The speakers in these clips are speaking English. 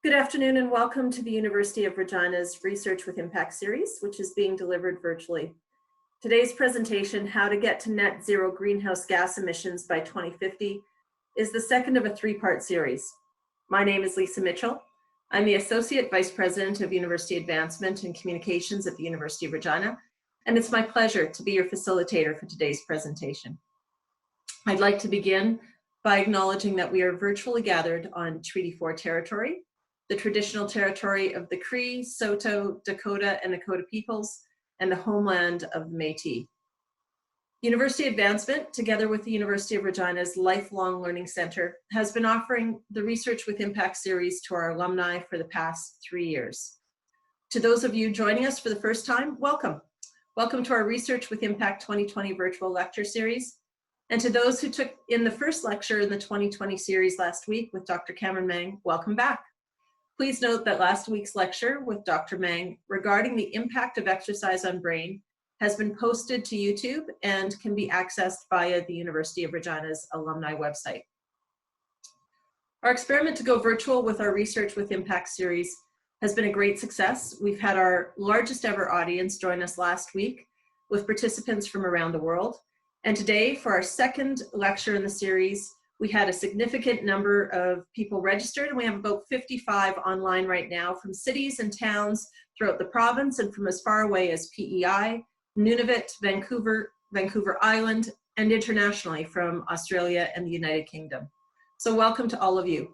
Good afternoon and welcome to the University of Regina's Research with Impact series, which is being delivered virtually. Today's presentation, How to Get to Net Zero Greenhouse Gas Emissions by 2050, is the second of a three-part series. My name is Lisa Mitchell. I'm the Associate Vice President of University Advancement and Communications at the University of Regina, and it's my pleasure to be your facilitator for today's presentation. I'd like to begin by acknowledging that we are virtually gathered on Treaty 4 territory, the traditional territory of the Cree, Saulteaux, Dakota, and Nakota peoples, and the homeland of the Métis. University Advancement, together with the University of Regina's Lifelong Learning Center, has been offering the Research with Impact series to our alumni for the past 3 years. To those of you joining us for the first time, welcome. Welcome to our Research with Impact 2020 virtual lecture series. And to those who took in the first lecture in the 2020 series last week with Dr. Cameron Mang, welcome back. Please note that last week's lecture with Dr. Mang regarding the impact of exercise on brain has been posted to YouTube and can be accessed via the University of Regina's alumni website. Our experiment to go virtual with our Research with Impact series has been a great success. We've had our largest ever audience join us last week with participants from around the world. And today, for our second lecture in the series, we had a significant number of people registered, and we have about 55 online right now from cities and towns throughout the province and from as far away as PEI, Nunavut, Vancouver, Vancouver Island, and internationally from Australia and the United Kingdom. So welcome to all of you.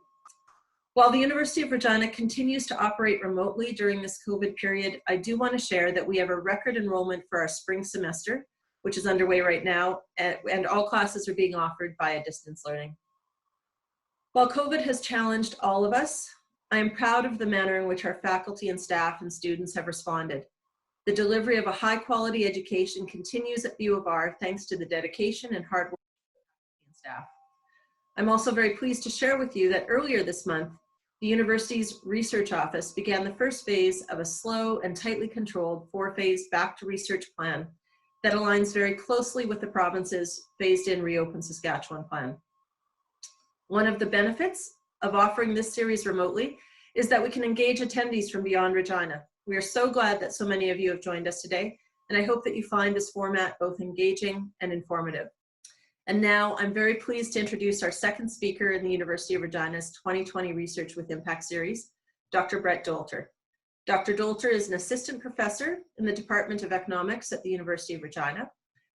While the University of Regina continues to operate remotely during this COVID period, I do want to share that we have a record enrollment for our spring semester, which is underway right now, and all classes are being offered via distance learning. While COVID has challenged all of us, I am proud of the manner in which our faculty and staff and students have responded. The delivery of a high-quality education continues at U of R thanks to the dedication and hard work of the faculty and staff. I'm also very pleased to share with you that earlier this month, the university's research office began the first phase of a slow and tightly controlled 4-phase back to research plan that aligns very closely with the province's phased-in Reopen Saskatchewan plan. One of the benefits of offering this series remotely is that we can engage attendees from beyond Regina. We are so glad that so many of you have joined us today, and I hope that you find this format both engaging and informative. And now I'm very pleased to introduce our second speaker in the University of Regina's 2020 Research with Impact series, Dr. Brett Dolter. Dr. Dolter is an assistant professor in the Department of Economics at the University of Regina,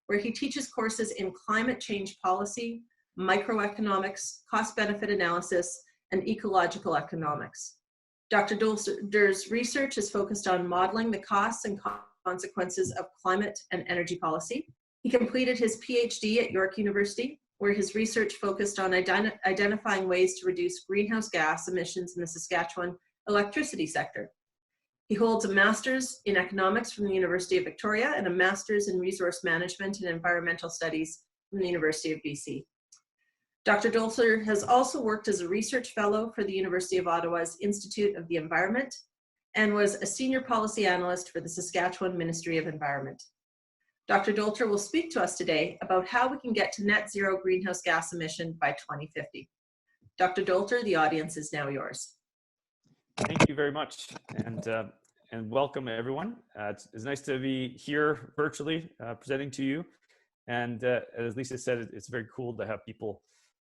where he teaches courses in climate change policy, microeconomics, cost-benefit analysis, and ecological economics. Dr. Dolter's research is focused on modeling the costs and consequences of climate and energy policy. He completed his PhD at York University, where his research focused on identifying ways to reduce greenhouse gas emissions in the Saskatchewan electricity sector. He holds a master's in economics from the University of Victoria and a master's in resource management and environmental studies from the University of BC. Dr. Dolter has also worked as a research fellow for the University of Ottawa's Institute of the Environment and was a senior policy analyst for the Saskatchewan Ministry of Environment. Dr. Dolter will speak to us today about how we can get to net zero greenhouse gas emission by 2050. Dr. Dolter, the audience is now yours. Thank you very much, and welcome everyone. It's nice to be here virtually presenting to you. And as Lisa said, it's very cool to have people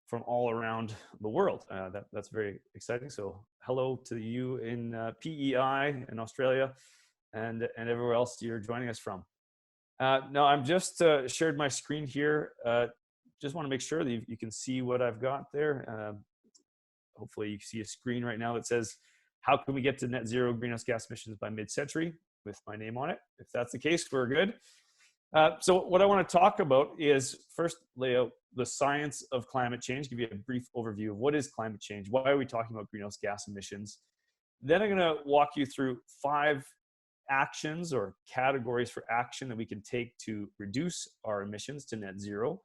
from all around the world. That's very exciting. So hello to you in PEI in Australia and everywhere else you're joining us from. Now I'm just shared my screen here. Just want to make sure that you can see what I've got there. Hopefully you see a screen right now that says, how can we get to net zero greenhouse gas emissions by mid-century with my name on it? If that's the case, we're good. So what I want to talk about is first lay out the science of climate change, give you a brief overview of what is climate change, why are we talking about greenhouse gas emissions. Then I'm going to walk you through 5 actions or categories for action that we can take to reduce our emissions to net zero.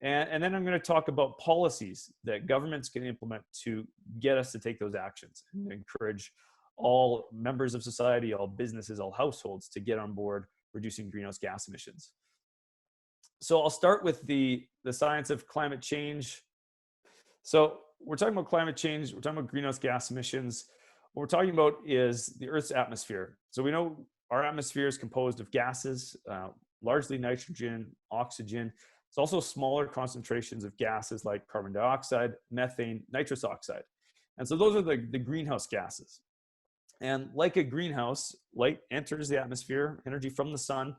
And then I'm going to talk about policies that governments can implement to get us to take those actions and encourage all members of society, all businesses, all households to get on board reducing greenhouse gas emissions. So I'll start with the science of climate change. So we're talking about climate change, we're talking about greenhouse gas emissions. What we're talking about is the Earth's atmosphere. So we know our atmosphere is composed of gases, largely nitrogen, oxygen. It's also smaller concentrations of gases like carbon dioxide, methane, nitrous oxide. And so those are the greenhouse gases. And like a greenhouse, light enters the atmosphere, energy from the sun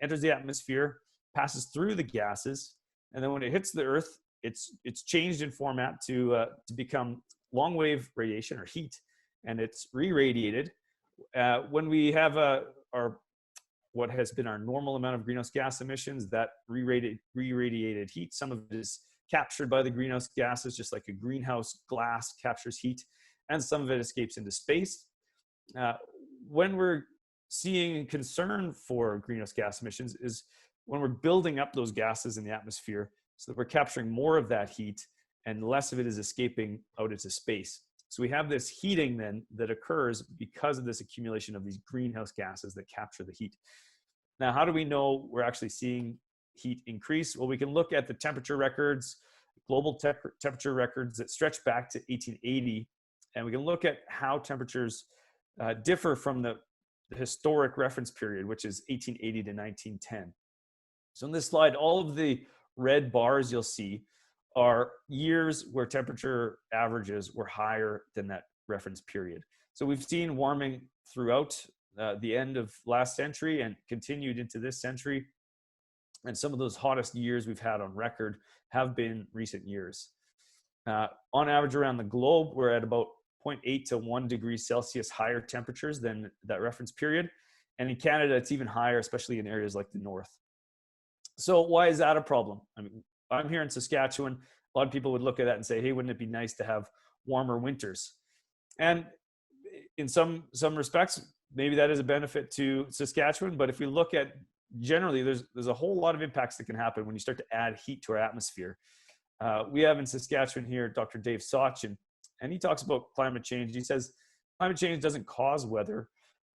enters the atmosphere, passes through the gases, and then when it hits the Earth, it's changed in format to become long wave radiation or heat, and it's re-radiated. When we have our what has been our normal amount of greenhouse gas emissions, that re-radiated heat, some of it is captured by the greenhouse gases, just like a greenhouse glass captures heat, and some of it escapes into space. When we're seeing concern for greenhouse gas emissions is when we're building up those gases in the atmosphere so that we're capturing more of that heat and less of it is escaping out into space. So we have this heating then that occurs because of this accumulation of these greenhouse gases that capture the heat. Now, how do we know we're actually seeing heat increase? Well, we can look at the temperature records, global temperature records that stretch back to 1880, and we can look at how temperatures differ from the historic reference period, which is 1880 to 1910. So in this slide, all of the red bars you'll see are years where temperature averages were higher than that reference period. So we've seen warming throughout the end of last century and continued into this century. And some of those hottest years we've had on record have been recent years. On average around the globe, we're at about 0.8 to 1 degrees Celsius higher temperatures than that reference period. And in Canada, it's even higher, especially in areas like the north. So why is that a problem? I mean, I'm here in Saskatchewan. A lot of people would look at that and say, hey, wouldn't it be nice to have warmer winters? And in some respects, maybe that is a benefit to Saskatchewan. But if we look at generally, there's a whole lot of impacts that can happen when you start to add heat to our atmosphere. We have in Saskatchewan here, Dr. Dave Sachin, and he talks about climate change. He says climate change doesn't cause weather,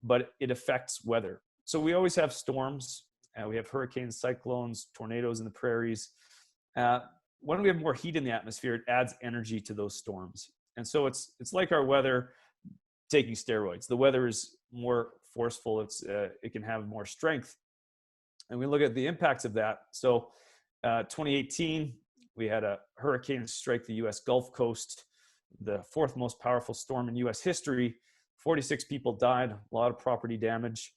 but it affects weather. So we always have storms. We have hurricanes, cyclones, tornadoes in the prairies. When we have more heat in the atmosphere, it adds energy to those storms. And so it's like our weather taking steroids. The weather is more forceful. It can have more strength. And we look at the impacts of that. So 2018, we had a hurricane strike the US Gulf Coast, the fourth most powerful storm in US history. 46 people died, a lot of property damage.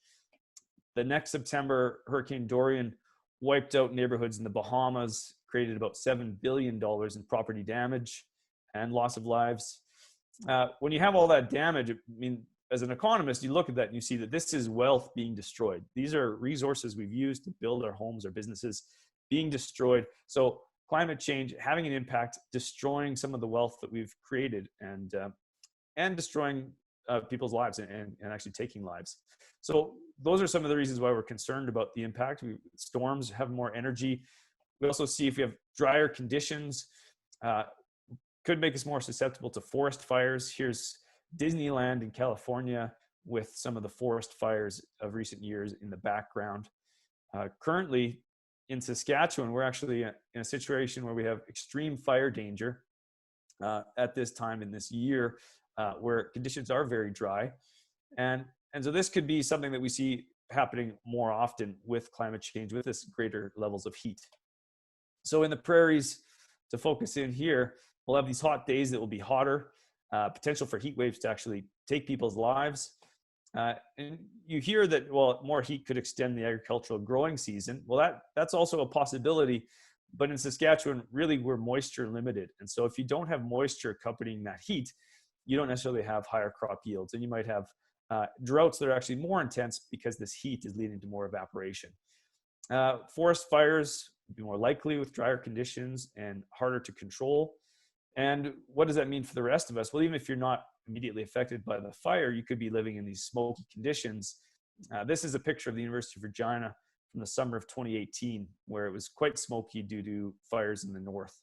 The next September, Hurricane Dorian wiped out neighborhoods in the Bahamas, created about $7 billion in property damage and loss of lives. When you have all that damage, I mean, as an economist, you look at that and you see that this is wealth being destroyed. These are resources we've used to build our homes, our businesses, being destroyed. So climate change having an impact, destroying some of the wealth that we've created and destroying people's lives and actually taking lives. So those are some of the reasons why we're concerned about the impact. Storms have more energy. We also see if we have drier conditions, could make us more susceptible to forest fires. Here's Disneyland in California with some of the forest fires of recent years in the background. Currently in Saskatchewan, we're actually in a situation where we have extreme fire danger at this time in this year where conditions are very dry. And so this could be something that we see happening more often with climate change, with this greater levels of heat. So in the prairies, to focus in here, we'll have these hot days that will be hotter, potential for heat waves to actually take people's lives. And you hear that, well, more heat could extend the agricultural growing season. Well, that's also a possibility. But in Saskatchewan, really, we're moisture limited. And so if you don't have moisture accompanying that heat, you don't necessarily have higher crop yields. And you might have droughts that are actually more intense because this heat is leading to more evaporation. Forest fires would be more likely with drier conditions and harder to control. And what does that mean for the rest of us? Well, even if you're not immediately affected by the fire, you could be living in these smoky conditions. This is a picture of the University of Regina from the summer of 2018, where it was quite smoky due to fires in the north.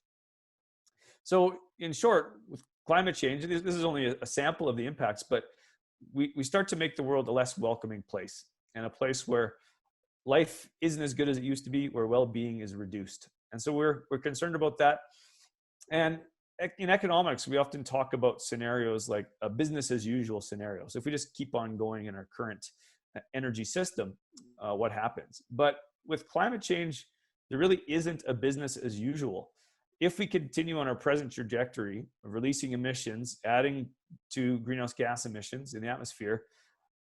So in short, with climate change, this is only a sample of the impacts, but we start to make the world a less welcoming place, and a place where life isn't as good as it used to be, where well-being is reduced. And so we're concerned about that. And in economics, we often talk about scenarios like a business as usual scenario. So if we just keep on going in our current energy system, what happens? But with climate change, there really isn't a business as usual. If we continue on our present trajectory of releasing emissions, adding to greenhouse gas emissions in the atmosphere,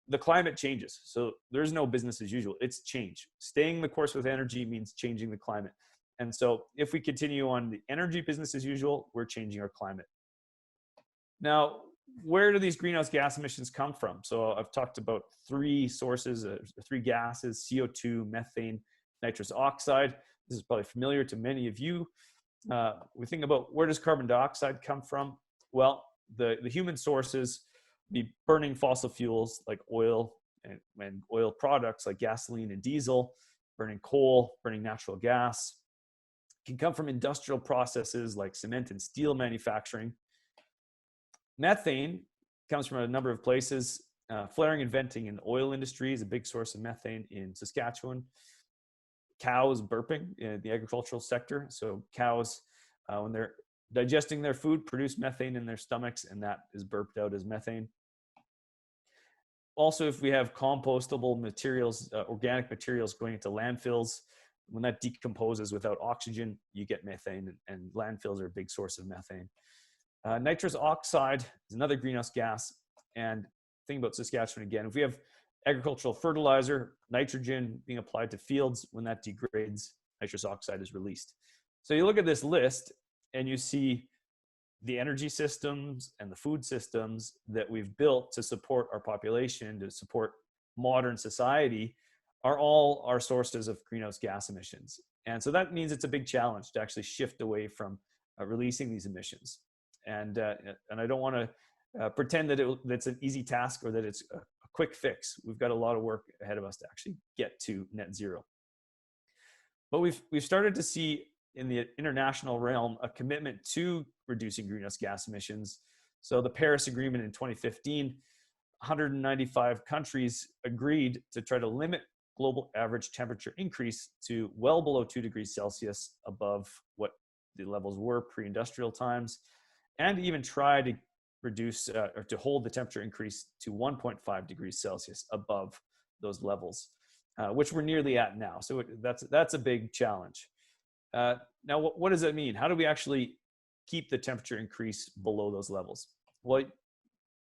the climate changes. So there's no business as usual. It's change. Staying the course with energy means changing the climate. And so if we continue on the energy business as usual, we're changing our climate. Now, where do these greenhouse gas emissions come from? So I've talked about three sources, three gases: CO2, methane, nitrous oxide. This is probably familiar to many of you. We think about, where does carbon dioxide come from? Well, the human sources be burning fossil fuels like oil and oil products like gasoline and diesel, burning coal, burning natural gas. It can come from industrial processes like cement and steel manufacturing. Methane comes from a number of places. Flaring and venting in the oil industry is a big source of methane in Saskatchewan. Cows burping in the agricultural sector. So cows, when they're digesting their food, produce methane in their stomachs, and that is burped out as methane. Also, if we have compostable materials, organic materials going into landfills, when that decomposes without oxygen, you get methane, and landfills are a big source of methane. Nitrous oxide is another greenhouse gas. And think about Saskatchewan again. If we have agricultural fertilizer, nitrogen being applied to fields, when that degrades, nitrous oxide is released. So you look at this list and you see the energy systems and the food systems that we've built to support our population, to support modern society, are all our sources of greenhouse gas emissions. And so that means it's a big challenge to actually shift away from releasing these emissions. And I don't want to pretend that it's an easy task or that it's a quick fix. We've got a lot of work ahead of us to actually get to net zero. But we've started to see in the international realm a commitment to reducing greenhouse gas emissions. So the Paris Agreement in 2015, 195 countries agreed to try to limit global average temperature increase to well below 2 degrees Celsius above what the levels were pre-industrial times, and even try to reduce or to hold the temperature increase to 1.5 degrees Celsius above those levels, which we're nearly at now. So that's a big challenge. Now, what does that mean? How do we actually keep the temperature increase below those levels? Well,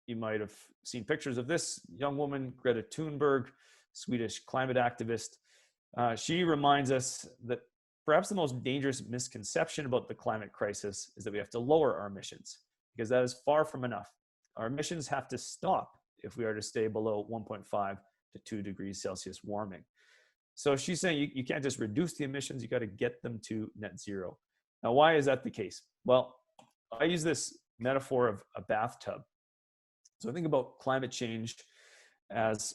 you might have seen pictures of this young woman, Greta Thunberg, Swedish climate activist. She reminds us that perhaps the most dangerous misconception about the climate crisis is that we have to lower our emissions, because that is far from enough. Our emissions have to stop if we are to stay below 1.5 to 2 degrees Celsius warming. So she's saying you can't just reduce the emissions, you got to get them to net zero. Now, why is that the case? Well, I use this metaphor of a bathtub. So I think about climate change as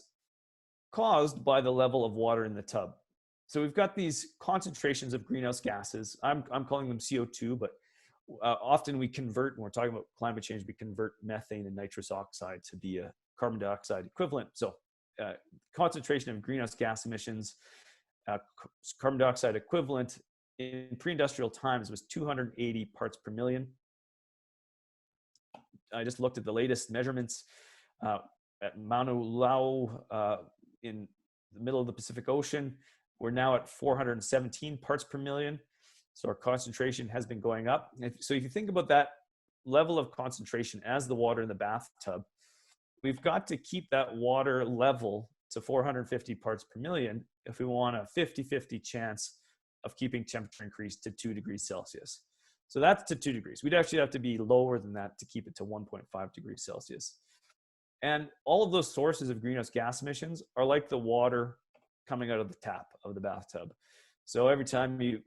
caused by the level of water in the tub. So we've got these concentrations of greenhouse gases. I'm calling them CO2, but often we convert, when we're talking about climate change, we convert methane and nitrous oxide to be a carbon dioxide equivalent. So concentration of greenhouse gas emissions, carbon dioxide equivalent in pre-industrial times was 280 parts per million. I just looked at the latest measurements at Mauna Loa in the middle of the Pacific Ocean. We're now at 417 parts per million. So our concentration has been going up. So if you think about that level of concentration as the water in the bathtub, we've got to keep that water level to 450 parts per million if we want a 50-50 chance of keeping temperature increase to 2 degrees Celsius. So that's to 2 degrees. We'd actually have to be lower than that to keep it to 1.5 degrees Celsius. And all of those sources of greenhouse gas emissions are like the water coming out of the tap of the bathtub. So every time you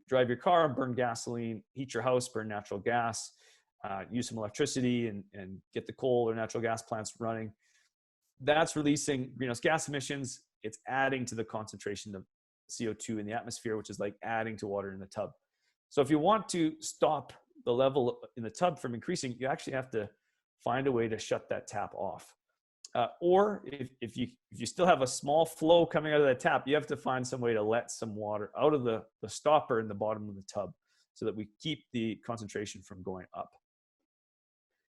drive your car, burn gasoline, heat your house, burn natural gas, use some electricity and get the coal or natural gas plants running, that's releasing greenhouse gas emissions. It's adding to the concentration of CO2 in the atmosphere, which is like adding to water in the tub. So if you want to stop the level in the tub from increasing, you actually have to find a way to shut that tap off. Or if you still have a small flow coming out of that tap, you have to find some way to let some water out of the stopper in the bottom of the tub so that we keep the concentration from going up.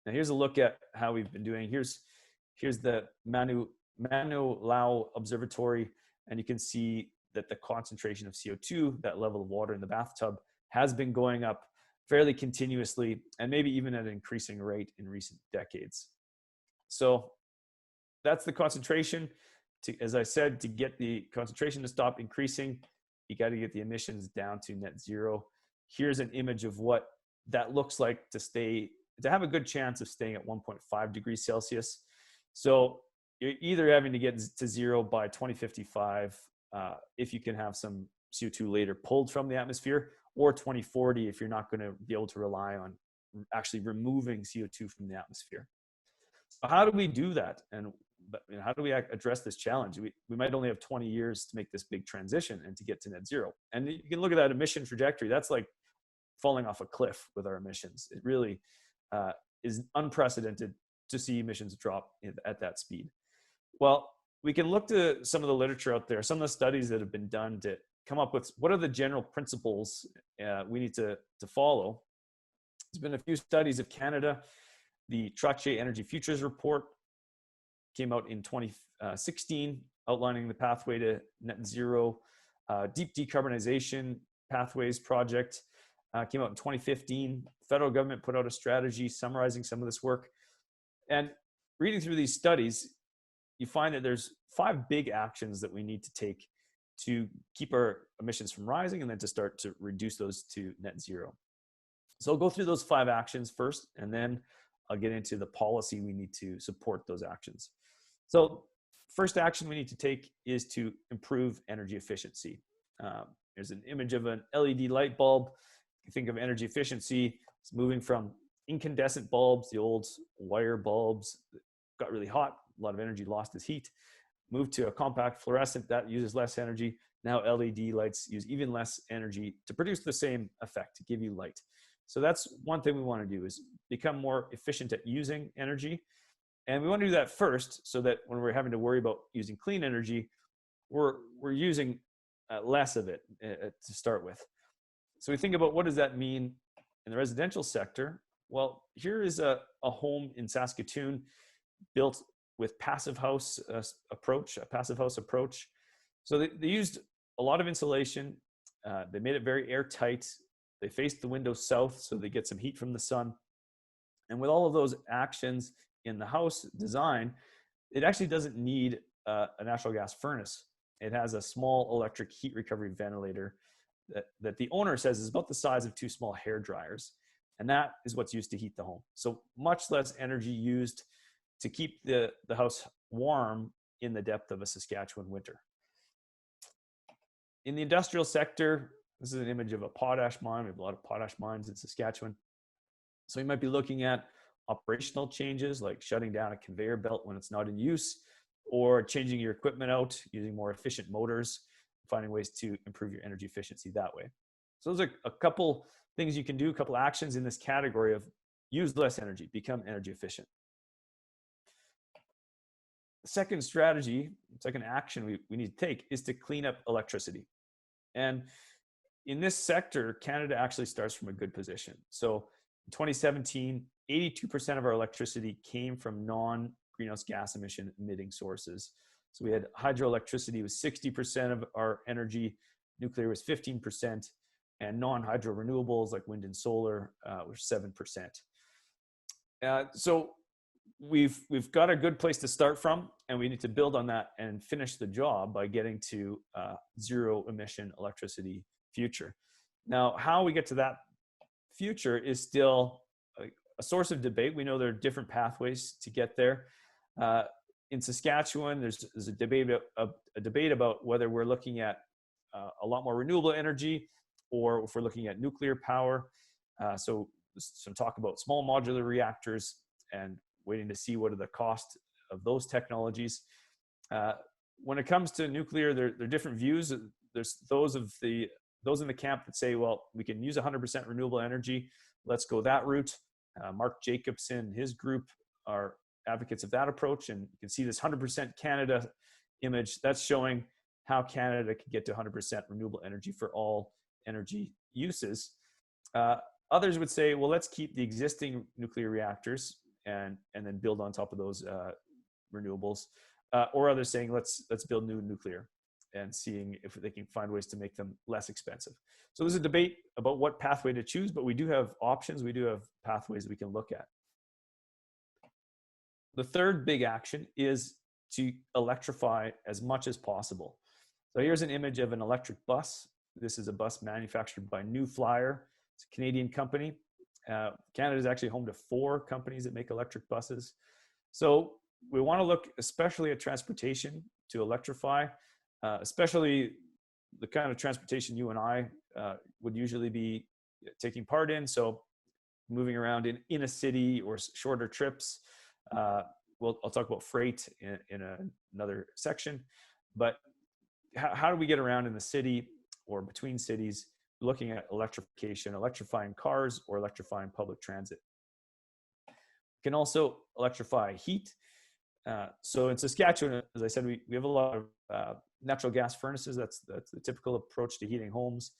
Now here's a look at how we've been doing. Here's the Manu Lao Observatory, and you can see that the concentration of CO2, that level of water in the bathtub, has been going up fairly continuously, and maybe even at an increasing rate in recent decades. So that's the concentration. As I said, to get the concentration to stop increasing, you got to get the emissions down to net zero. Here's an image of what that looks like to have a good chance of staying at 1.5 degrees Celsius. So you're either having to get to zero by 2055 if you can have some CO2 later pulled from the atmosphere, or 2040 if you're not going to be able to rely on actually removing CO2 from the atmosphere. So how do we do that? And how do we address this challenge? We might only have 20 years to make this big transition and to get to net zero. And you can look at that emission trajectory. That's like falling off a cliff with our emissions. It really is unprecedented to see emissions drop at that speed. Well, we can look to some of the literature out there, some of the studies that have been done to come up with what are the general principles we need to follow. There's been a few studies of Canada. The Trottier Energy Futures Report came out in 2016, outlining the pathway to net zero. Deep Decarbonization Pathways Project came out in 2015. Federal government put out a strategy summarizing some of this work. And reading through these studies, you find that there's 5 big actions that we need to take to keep our emissions from rising and then to start to reduce those to net zero. So I'll go through those 5 actions first, and then I'll get into the policy we need to support those actions. So first action we need to take is to improve energy efficiency. There's an image of an LED light bulb. You think of energy efficiency, it's moving from incandescent bulbs, the old wire bulbs, got really hot, a lot of energy lost as heat, moved to a compact fluorescent that uses less energy. Now LED lights use even less energy to produce the same effect, to give you light. So that's one thing we want to do, is become more efficient at using energy. And we want to do that first so that when we're having to worry about using clean energy, we're using less of it to start with. So we think about what does that mean in the residential sector. Well, here is a home in Saskatoon built with passive house approach. So they used a lot of insulation. They made it very airtight. They faced the window south so they get some heat from the sun. And with all of those actions in the house design, it actually doesn't need a natural gas furnace. It has a small electric heat recovery ventilator that the owner says is about the size of 2 small hair dryers. And that is what's used to heat the home. So much less energy used to keep the house warm in the depth of a Saskatchewan winter. In the industrial sector, this is an image of a potash mine. We have a lot of potash mines in Saskatchewan. So you might be looking at operational changes like shutting down a conveyor belt when it's not in use, or changing your equipment out, using more efficient motors, finding ways to improve your energy efficiency that way. So those are a couple things you can do, a couple actions in this category of use less energy, become energy efficient. The second strategy, second action we need to take is to clean up electricity. And in this sector, Canada actually starts from a good position. So in 2017, 82% of our electricity came from non-greenhouse gas emitting sources. So we had hydroelectricity was 60% of our energy, nuclear was 15%, and non-hydro renewables like wind and solar were 7%. So we've got a good place to start from, and we need to build on that and finish the job by getting to zero emission electricity future. Now, how we get to that future is still a source of debate. We know there are different pathways to get there. In Saskatchewan, there's a debate about whether we're looking at a lot more renewable energy or if we're looking at nuclear power. So some talk about small modular reactors and waiting to see what are the costs of those technologies. When it comes to nuclear, there are different views. There's those in the camp that say, well, we can use 100% renewable energy. Let's go that route. Mark Jacobson, his group are advocates of that approach. And you can see this 100% Canada image. That's showing how Canada can get to 100% renewable energy for all energy uses. Others would say, well, let's keep the existing nuclear reactors and then build on top of those renewables, or others saying let's build new nuclear and seeing if they can find ways to make them less expensive. So there's a debate about what pathway to choose, but we do have options. We do have pathways we can look at. The third big action is to electrify as much as possible. So here's an image of an electric bus. This is a bus manufactured by New Flyer. It's a Canadian company. Canada is actually home to 4 companies that make electric buses. So we want to look especially at transportation to electrify, especially the kind of transportation you and I would usually be taking part in. So moving around in a city or shorter trips. I'll talk about freight in another section, but how do we get around in the city or between cities looking at electrification, electrifying cars or electrifying public transit? We can also electrify heat. So in Saskatchewan, as I said, we have a lot of natural gas furnaces. That's the typical approach to heating homes.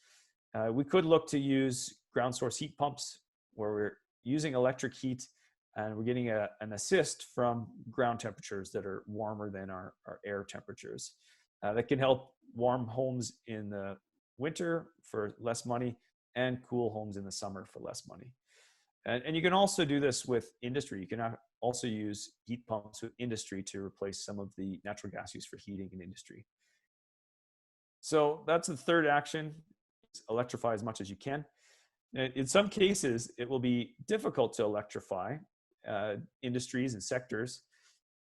We could look to use ground source heat pumps where we're using electric heat and we're getting an assist from ground temperatures that are warmer than our air temperatures. That can help warm homes in the winter for less money and cool homes in the summer for less money. And you can also do this with industry. You can also use heat pumps with industry to replace some of the natural gas used for heating in industry. So that's the third action, electrify as much as you can. In some cases, it will be difficult to electrify industries and sectors.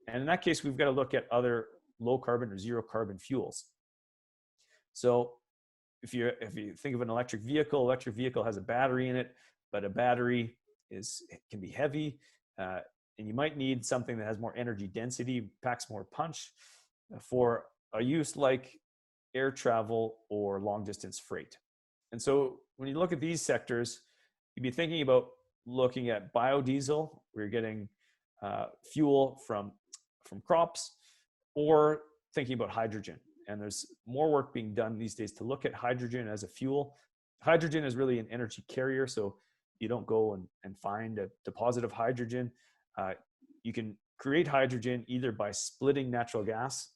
And in that case, we've got to look at other low carbon or zero carbon fuels. So if you think of an electric vehicle has a battery in it, but a battery can be heavy, and you might need something that has more energy density, packs more punch for a use like air travel or long distance freight. And so when you look at these sectors, you'd be thinking about looking at biodiesel, where you're getting fuel from crops, or thinking about hydrogen. And there's more work being done these days to look at hydrogen as a fuel. Hydrogen is really an energy carrier, so you don't go and find a deposit of hydrogen. You can create hydrogen either by splitting natural gas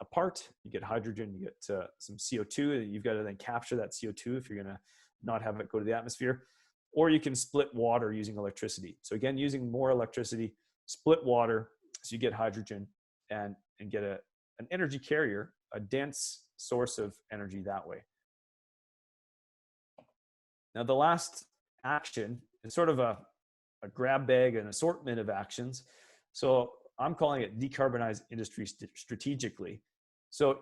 apart. You get hydrogen, you get some CO2. You've got to then capture that CO2 if you're going to not have it go to the atmosphere. Or you can split water using electricity. So again, using more electricity, split water, so you get hydrogen and get an energy carrier, a dense source of energy that way. Now, the last action is sort of a grab bag, an assortment of actions. So I'm calling it decarbonize industry strategically. So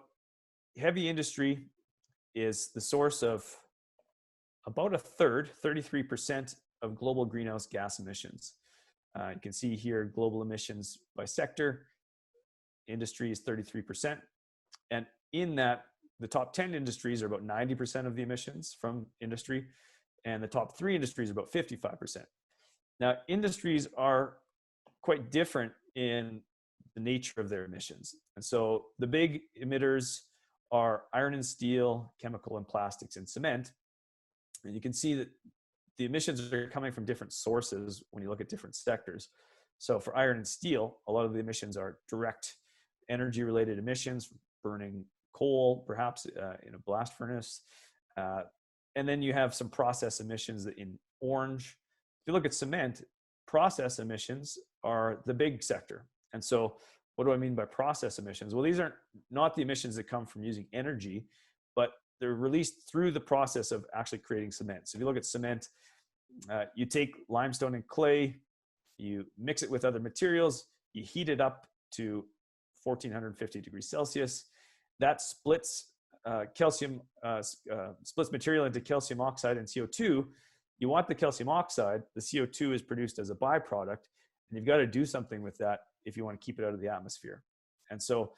heavy industry is the source of about a third, 33% of global greenhouse gas emissions. You can see here global emissions by sector. Industry is 33%. And in that, the top 10 industries are about 90% of the emissions from industry, and the top 3 industries are about 55%. Now, industries are quite different in the nature of their emissions. And so the big emitters are iron and steel, chemical and plastics, and cement. And you can see that the emissions are coming from different sources when you look at different sectors. So for iron and steel, a lot of the emissions are direct energy-related emissions, burning coal, perhaps in a blast furnace. And then you have some process emissions in orange. If you look at cement, process emissions are the big sector. And so what do I mean by process emissions? Well, these are not the emissions that come from using energy, but they're released through the process of actually creating cement. So if you look at cement, you take limestone and clay, you mix it with other materials, you heat it up to 1450 degrees Celsius. That splits splits material into calcium oxide and CO2. You want the calcium oxide, the CO2 is produced as a byproduct, and you've got to do something with that if you want to keep it out of the atmosphere. And so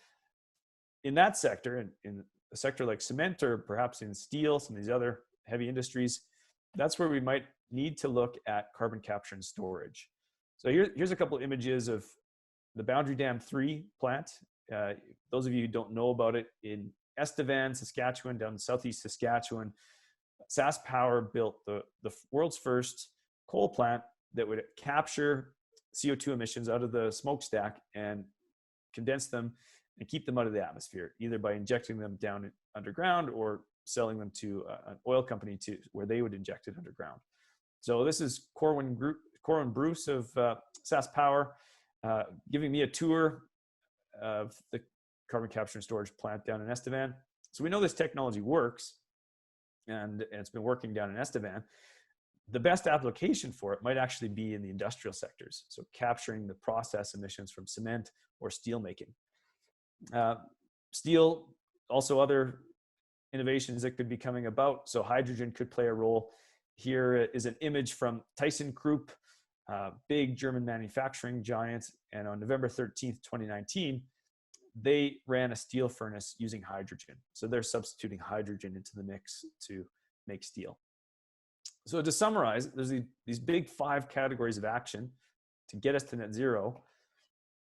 in that sector, in a sector like cement, or perhaps in steel, some of these other heavy industries, that's where we might need to look at carbon capture and storage. So here's a couple of images of the Boundary Dam 3 plant. Those of you who don't know about it, in Estevan, Saskatchewan, down in southeast Saskatchewan, SaskPower built the world's first coal plant that would capture CO2 emissions out of the smokestack and condense them and keep them out of the atmosphere, either by injecting them down underground or selling them to an oil company where they would inject it underground. So this is Corwin Bruce of Sask Power giving me a tour of the carbon capture and storage plant down in Estevan. So we know this technology works, and it's been working down in Estevan. The best application for it might actually be in the industrial sectors, so capturing the process emissions from cement or steel making. Steel, also other innovations that could be coming about. So hydrogen could play a role. Here is an image from ThyssenKrupp, big German manufacturing giant. And on November 13th, 2019, they ran a steel furnace using hydrogen. So they're substituting hydrogen into the mix to make steel. So to summarize, there's these big 5 categories of action to get us to net zero.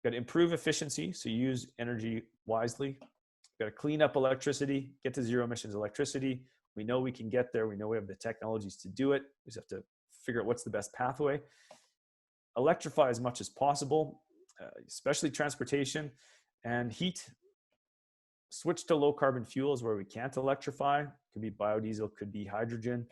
Got to improve efficiency, so use energy wisely. Got to clean up electricity, get to zero emissions electricity. We know we can get there. We know we have the technologies to do it. We just have to figure out what's the best pathway. Electrify as much as possible, especially transportation and heat. Switch to low carbon fuels where we can't electrify. Could be biodiesel, could be hydrogen.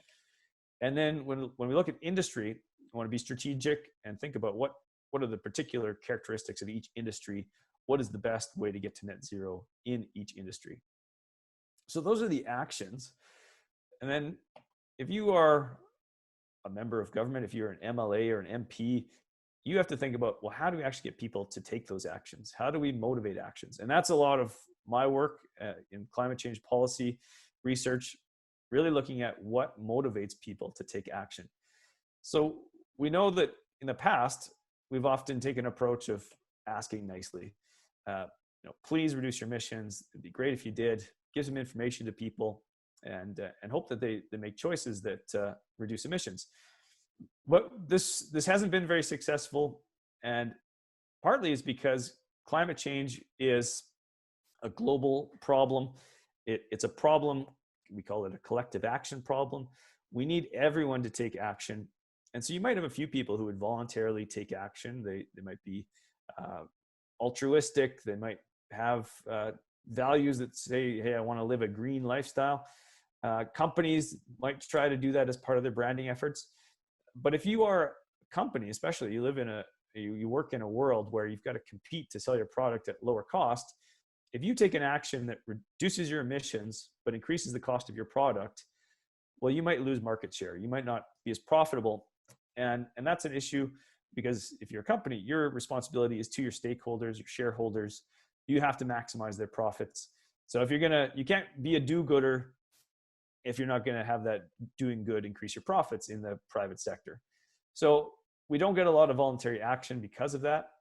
And then when we look at industry, I want to be strategic and think about what are the particular characteristics of each industry. What is the best way to get to net zero in each industry? So those are the actions. And then if you are a member of government, if you're an MLA or an MP, you have to think about, well, how do we actually get people to take those actions? How do we motivate actions? And that's a lot of my work in climate change policy research, really looking at what motivates people to take action. So we know that in the past, we've often taken an approach of asking nicely, please reduce your emissions. It'd be great if you did. Give some information to people and hope that they make choices that reduce emissions. But this hasn't been very successful, and partly is because climate change is a global problem. It's a problem, we call it a collective action problem. We need everyone to take action. And so you might have a few people who would voluntarily take action. They might be altruistic. They might have values that say, hey, I want to live a green lifestyle. Companies might try to do that as part of their branding efforts. But if you are a company, especially you work in a world where you've got to compete to sell your product at lower cost, if you take an action that reduces your emissions but increases the cost of your product, well, you might lose market share. You might not be as profitable. And that's an issue, because if you're a company, your responsibility is to your stakeholders, your shareholders. You have to maximize their profits. So if you can't be a do-gooder if you're not going to have that doing good increase your profits in the private sector. So we don't get a lot of voluntary action because of that.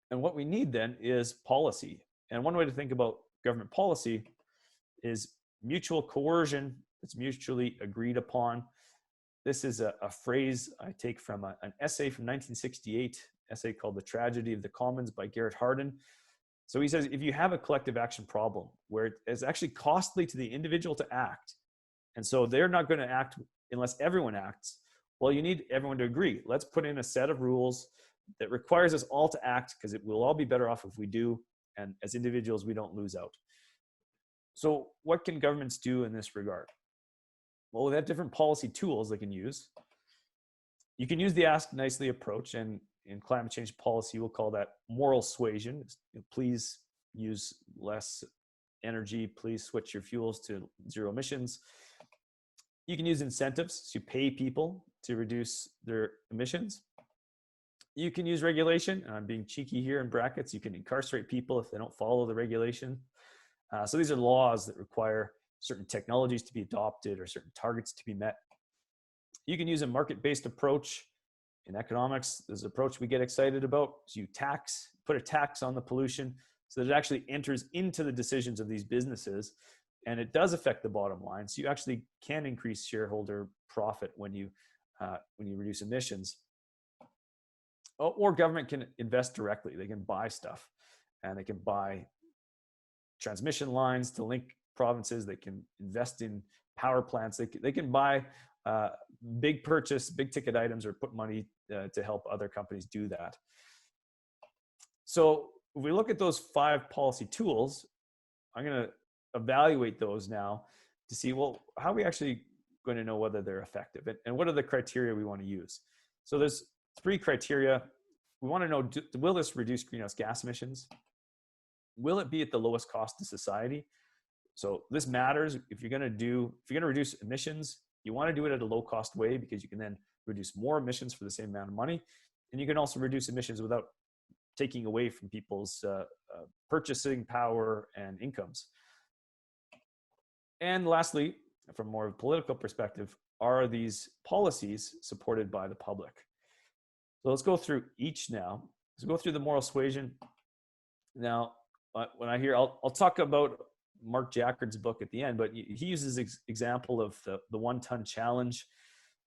And what we need then is policy. And one way to think about government policy is mutual coercion that's mutually agreed upon. This is a phrase I take from an essay from 1968, essay called The Tragedy of the Commons by Garrett Hardin. So he says, if you have a collective action problem where it is actually costly to the individual to act, and so they're not going to act unless everyone acts, well, you need everyone to agree. Let's put in a set of rules that requires us all to act, because it will all be better off if we do. And as individuals, we don't lose out. So what can governments do in this regard? Well, they have different policy tools they can use. You can use the ask nicely approach, and in climate change policy, we'll call that moral suasion. Please use less energy. Please switch your fuels to zero emissions. You can use incentives to pay people to reduce their emissions. You can use regulation. I'm being cheeky here in brackets. You can incarcerate people if they don't follow the regulation. So these are laws that require certain technologies to be adopted or certain targets to be met. You can use a market-based approach. In economics, there's an approach we get excited about. So you put a tax on the pollution so that it actually enters into the decisions of these businesses, and it does affect the bottom line. So you actually can increase shareholder profit when you reduce emissions. Or government can invest directly. They can buy stuff, and they can buy transmission lines to link provinces. They can invest in power plants. They can buy big purchase, big ticket items, or put money to help other companies do that. So if we look at those 5 policy tools, I'm going to evaluate those now to see, well, how are we actually going to know whether they're effective, and what are the criteria we want to use? So there's 3 criteria. We want to know, will this reduce greenhouse gas emissions? Will it be at the lowest cost to society? So this matters. If you're going to reduce emissions, you want to do it at a low cost way, because you can then reduce more emissions for the same amount of money. And you can also reduce emissions without taking away from people's purchasing power and incomes. And lastly, from more of a political perspective, are these policies supported by the public? So let's go through each now. Let's go through the moral suasion. Now, when I hear, I'll talk about Mark Jackard's book at the end, but he uses example of the 1 ton challenge.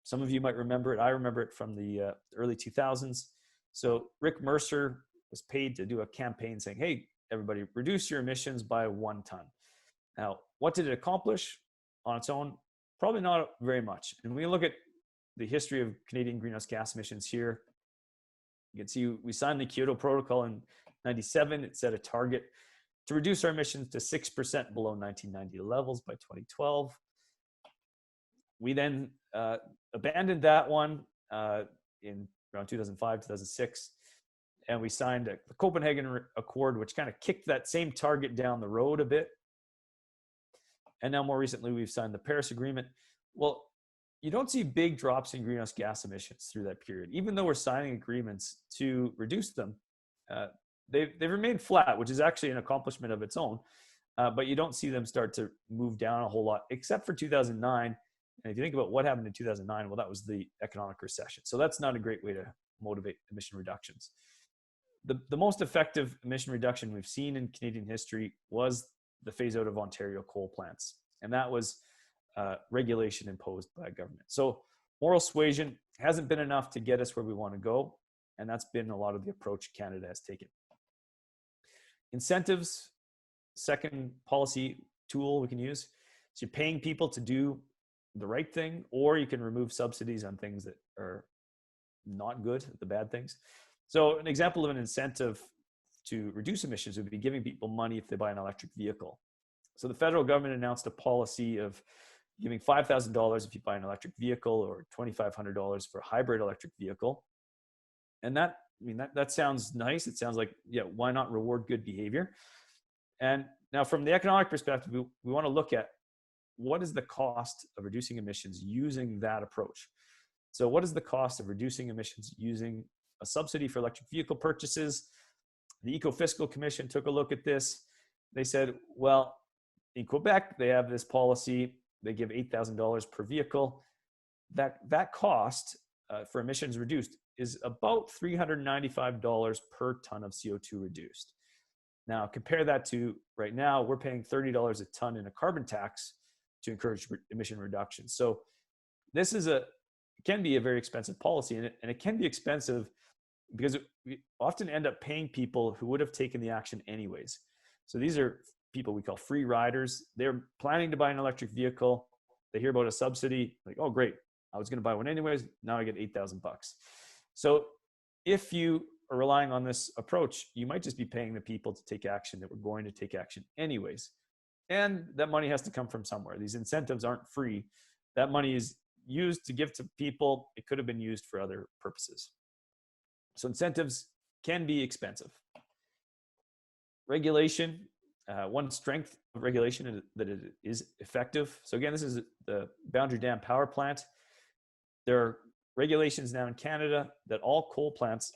Some of you might remember it. I remember it from the early 2000s. So Rick Mercer was paid to do a campaign saying, hey, everybody, reduce your emissions by 1 ton. Now, what did it accomplish on its own? Probably not very much. And when we look at the history of Canadian greenhouse gas emissions here, you can see we signed the Kyoto Protocol in 97. It set a target to reduce our emissions to 6% below 1990 levels by 2012. We then abandoned that one in around 2005, 2006. And we signed the Copenhagen Accord, which kind of kicked that same target down the road a bit. And now more recently, we've signed the Paris Agreement. Well, you don't see big drops in greenhouse gas emissions through that period. Even though we're signing agreements to reduce them, they've remained flat, which is actually an accomplishment of its own. But you don't see them start to move down a whole lot, except for 2009. And if you think about what happened in 2009, well, that was the economic recession. So that's not a great way to motivate emission reductions. The most effective emission reduction we've seen in Canadian history was the phase out of Ontario coal plants. And that was regulation imposed by government. So moral suasion hasn't been enough to get us where we want to go. And that's been a lot of the approach Canada has taken. Incentives, second policy tool we can use. So you're paying people to do the right thing, or you can remove subsidies on things that are not good, the bad things. So an example of an incentive to reduce emissions would be giving people money if they buy an electric vehicle. So the federal government announced a policy of giving $5,000 if you buy an electric vehicle, or $2,500 for a hybrid electric vehicle. And that sounds nice. It sounds like, yeah, why not reward good behavior? And now from the economic perspective, we want to look at what is the cost of reducing emissions using that approach. So what is the cost of reducing emissions using a subsidy for electric vehicle purchases? The Eco-Fiscal Commission took a look at this. They said, well, in Quebec, they have this policy. They give $8,000 per vehicle. That cost for emissions reduced is about $395 per ton of CO2 reduced. Now, compare that to right now, we're paying $30 a ton in a carbon tax to encourage emission reduction. So this can be a very expensive policy, and it can be expensive because we often end up paying people who would have taken the action anyways. So these are people we call free riders. They're planning to buy an electric vehicle. They hear about a subsidy, like, oh, great, I was going to buy one anyways. Now I get $8,000. So if you are relying on this approach, you might just be paying the people to take action that were going to take action anyways. And that money has to come from somewhere. These incentives aren't free. That money is used to give to people. It could have been used for other purposes. So incentives can be expensive. Regulation, one strength of regulation is that it is effective. So again, this is the Boundary Dam Power Plant. There are regulations now in Canada that all coal plants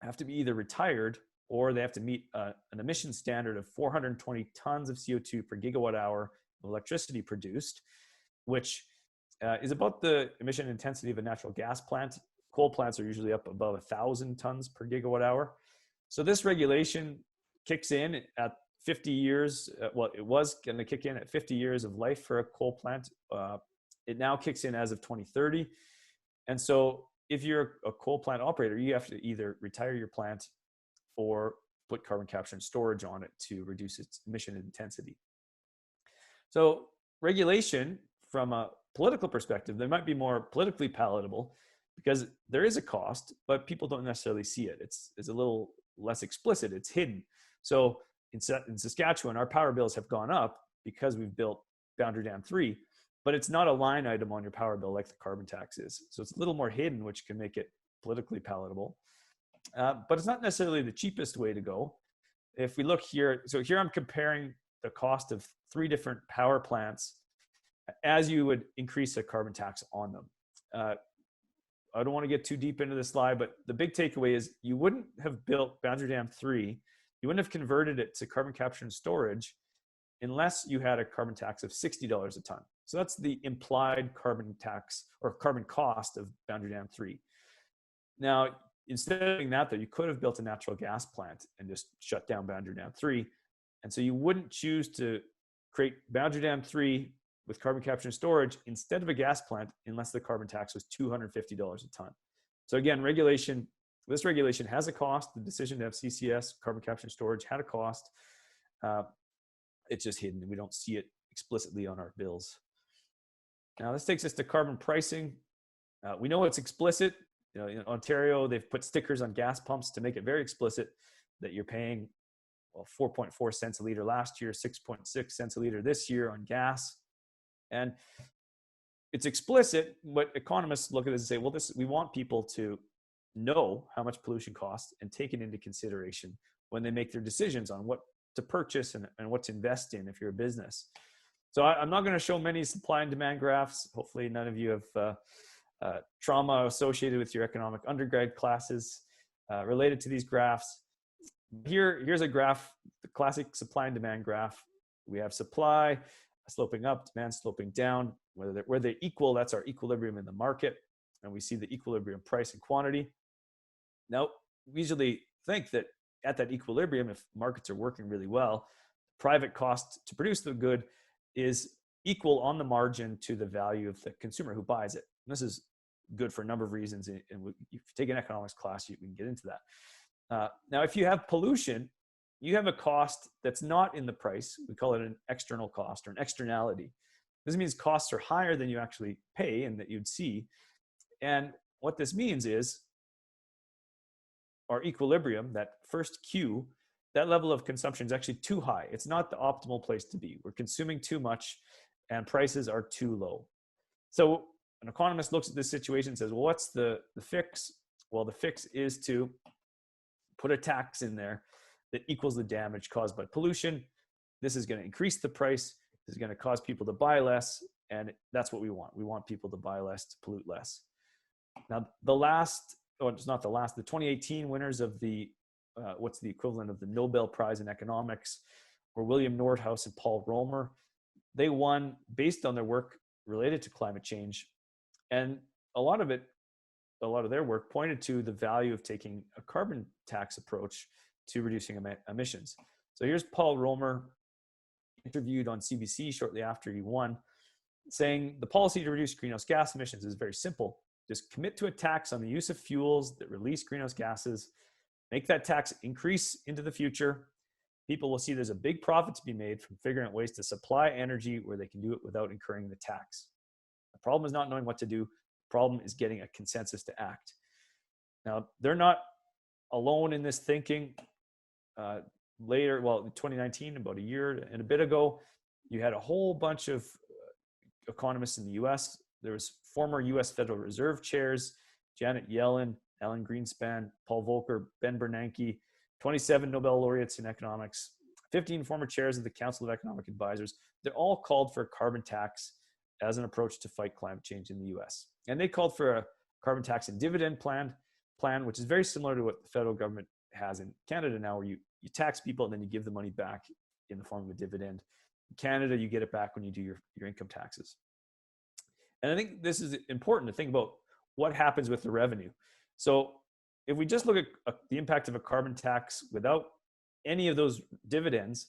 have to be either retired or they have to meet an emission standard of 420 tons of CO2 per gigawatt hour of electricity produced, which is about the emission intensity of a natural gas plant. Coal plants are usually up above 1,000 tons per gigawatt hour. So this regulation kicks in at 50 years. Well, it was going to kick in at 50 years of life for a coal plant. It now kicks in as of 2030. And so if you're a coal plant operator, you have to either retire your plant or put carbon capture and storage on it to reduce its emission intensity. So regulation from a political perspective, they might be more politically palatable because there is a cost, but people don't necessarily see it. It's a little less explicit. It's hidden. So in Saskatchewan, our power bills have gone up because we've built Boundary Dam 3, but it's not a line item on your power bill like the carbon tax is. So it's a little more hidden, which can make it politically palatable. But it's not necessarily the cheapest way to go. If we look here, so here I'm comparing the cost of 3 different power plants as you would increase a carbon tax on them. I don't want to get too deep into this slide, but the big takeaway is you wouldn't have built Boundary Dam 3, you wouldn't have converted it to carbon capture and storage unless you had a carbon tax of $60 a ton. So that's the implied carbon tax or carbon cost of Boundary Dam 3. Now, instead of doing that, though, you could have built a natural gas plant and just shut down Boundary Dam 3. And so you wouldn't choose to create Boundary Dam 3 with carbon capture and storage instead of a gas plant unless the carbon tax was $250 a ton. So again, this regulation has a cost. The decision to have CCS, carbon capture and storage, had a cost. It's just hidden and we don't see it explicitly on our bills. Now this takes us to carbon pricing. We know it's explicit. You know, in Ontario, they've put stickers on gas pumps to make it very explicit that you're paying 4.4 cents a liter last year, 6.6 cents a liter this year on gas. And it's explicit, but economists look at this and say, well, we want people to know how much pollution costs and take it into consideration when they make their decisions on what to purchase and what to invest in if you're a business. So I'm not going to show many supply and demand graphs. Hopefully none of you have trauma associated with your economic undergrad classes related to these graphs. Here's a graph, the classic supply and demand graph. We have supply sloping up, demand sloping down. Where they equal, that's our equilibrium in the market. And we see the equilibrium price and quantity. Now, we usually think that at that equilibrium, if markets are working really well, private cost to produce the good is equal on the margin to the value of the consumer who buys it. And this is good for a number of reasons. And if you take an economics class, you can get into that. Now, if you have pollution, you have a cost that's not in the price. We call it an external cost or an externality. This means costs are higher than you actually pay and that you'd see. And what this means is our equilibrium, that first Q, that level of consumption is actually too high. It's not the optimal place to be. We're consuming too much and prices are too low. So an economist looks at this situation and says, well, what's the fix? Well, the fix is to put a tax in there that equals the damage caused by pollution. This is going to increase the price. This is going to cause people to buy less. And that's what we want. We want people to buy less, to pollute less. Now, it's not the last, the 2018 winners of the, what's the equivalent of the Nobel Prize in Economics, were William Nordhaus and Paul Romer. They won based on their work related to climate change. And a lot of their work pointed to the value of taking a carbon tax approach to reducing emissions. So here's Paul Romer, interviewed on CBC shortly after he won, saying the policy to reduce greenhouse gas emissions is very simple. Just commit to a tax on the use of fuels that release greenhouse gases, make that tax increase into the future. People will see there's a big profit to be made from figuring out ways to supply energy where they can do it without incurring the tax. The problem is not knowing what to do. The problem is getting a consensus to act. Now, they're not alone in this thinking. Later, in 2019, about a year and a bit ago, you had a whole bunch of economists in the US. There was former US Federal Reserve chairs, Janet Yellen, Alan Greenspan, Paul Volcker, Ben Bernanke, 27 Nobel laureates in economics, 15 former chairs of the Council of Economic Advisors. They're all called for a carbon tax as an approach to fight climate change in the US. And they called for a carbon tax and dividend plan, which is very similar to what the federal government has in Canada now, where you tax people and then you give the money back in the form of a dividend. In Canada, you get it back when you do your income taxes. And I think this is important to think about what happens with the revenue. So if we just look at the impact of a carbon tax without any of those dividends,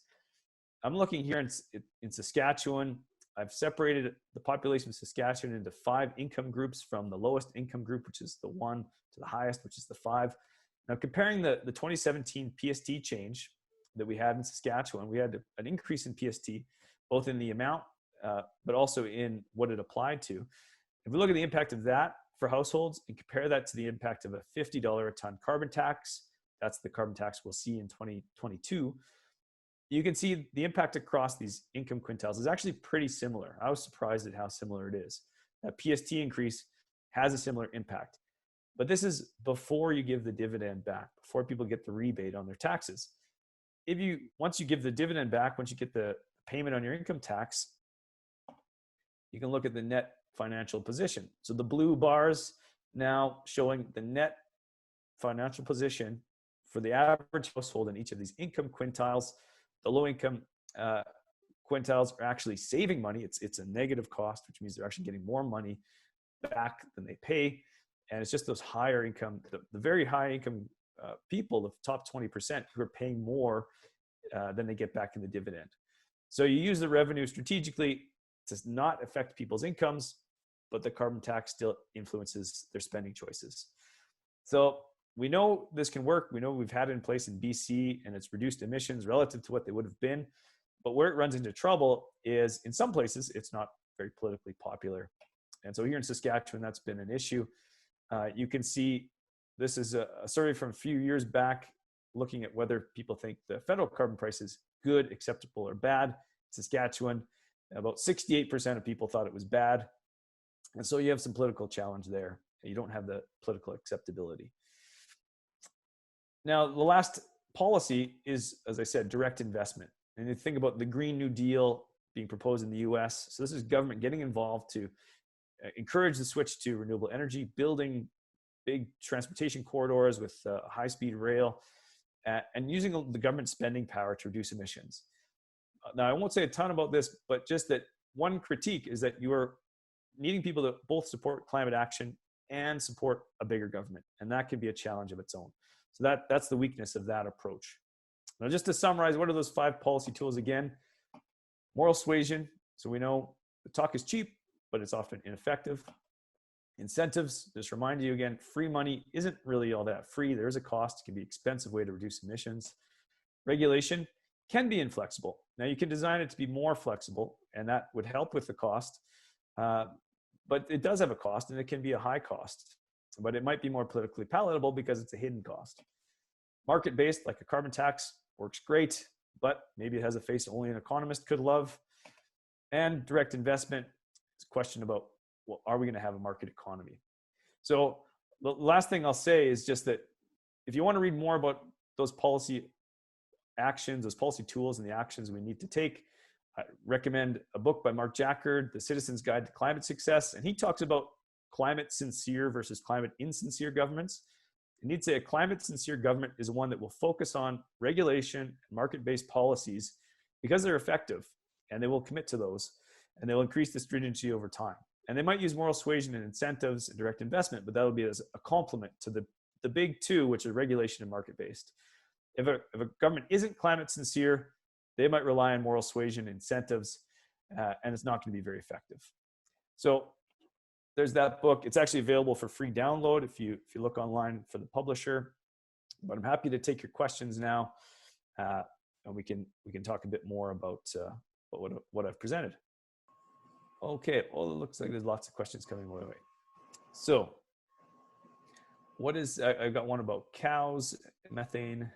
I'm looking here in Saskatchewan. I've separated the population of Saskatchewan into 5 income groups, from the lowest income group, which is the 1, to the highest, which is the 5. Now, comparing the 2017 PST change that we had in Saskatchewan, we had an increase in PST, both in the amount but also in what it applied to. If we look at the impact of that for households and compare that to the impact of a $50 a ton carbon tax, that's the carbon tax we'll see in 2022, you can see the impact across these income quintiles is actually pretty similar. I was surprised at how similar it is. That PST increase has a similar impact. But this is before you give the dividend back, before people get the rebate on their taxes. Once you give the dividend back, once you get the payment on your income tax, you can look at the net financial position. So the blue bars now showing the net financial position for the average household in each of these income quintiles. The low income quintiles are actually saving money. It's a negative cost, which means they're actually getting more money back than they pay. And it's just those higher income, the very high income people, the top 20%, who are paying more than they get back in the dividend. So you use the revenue strategically to not affect people's incomes, but the carbon tax still influences their spending choices. So we know this can work. We know we've had it in place in BC, and it's reduced emissions relative to what they would have been. But where it runs into trouble is in some places, it's not very politically popular. And so here in Saskatchewan, that's been an issue. You can see this is a survey from a few years back looking at whether people think the federal carbon price is good, acceptable, or bad. Saskatchewan, about 68% of people thought it was bad. And so you have some political challenge there. You don't have the political acceptability. Now, the last policy is, as I said, direct investment. And you think about the Green New Deal being proposed in the US. So this is government getting involved to encourage the switch to renewable energy, building big transportation corridors with high-speed rail, and using the government spending power to reduce emissions. Now, I won't say a ton about this, but just that one critique is that you are needing people to both support climate action and support a bigger government. And that can be a challenge of its own. So that's the weakness of that approach. Now, just to summarize, what are those 5 policy tools again? Moral suasion. So we know the talk is cheap, but it's often ineffective. Incentives, just remind you again, free money isn't really all that free. There is a cost. It can be an expensive way to reduce emissions. Regulation can be inflexible. Now you can design it to be more flexible, and that would help with the cost. But it does have a cost, and it can be a high cost. But it might be more politically palatable because it's a hidden cost. Market-based, like a carbon tax, works great, but maybe it has a face only an economist could love. And direct investment, it's a question about, well, are we going to have a market economy? So the last thing I'll say is just that if you want to read more about those policy actions, those policy tools and the actions we need to take, I recommend a book by Mark Jackard, The Citizen's Guide to Climate Success. And he talks about climate sincere versus climate insincere governments. And he'd say a climate sincere government is one that will focus on regulation and market-based policies because they're effective, and they will commit to those, and they'll increase the stringency over time. And they might use moral suasion and incentives and direct investment, but that would be as a complement to the big two, which are regulation and market-based. If a government isn't climate sincere, they might rely on moral suasion and incentives, and it's not going to be very effective. So there's that book. It's actually available for free download if you look online for the publisher. But I'm happy to take your questions now, and we can talk a bit more about what I've presented. Okay, well, it looks like there's lots of questions coming my way. So I've got one about cows, methane,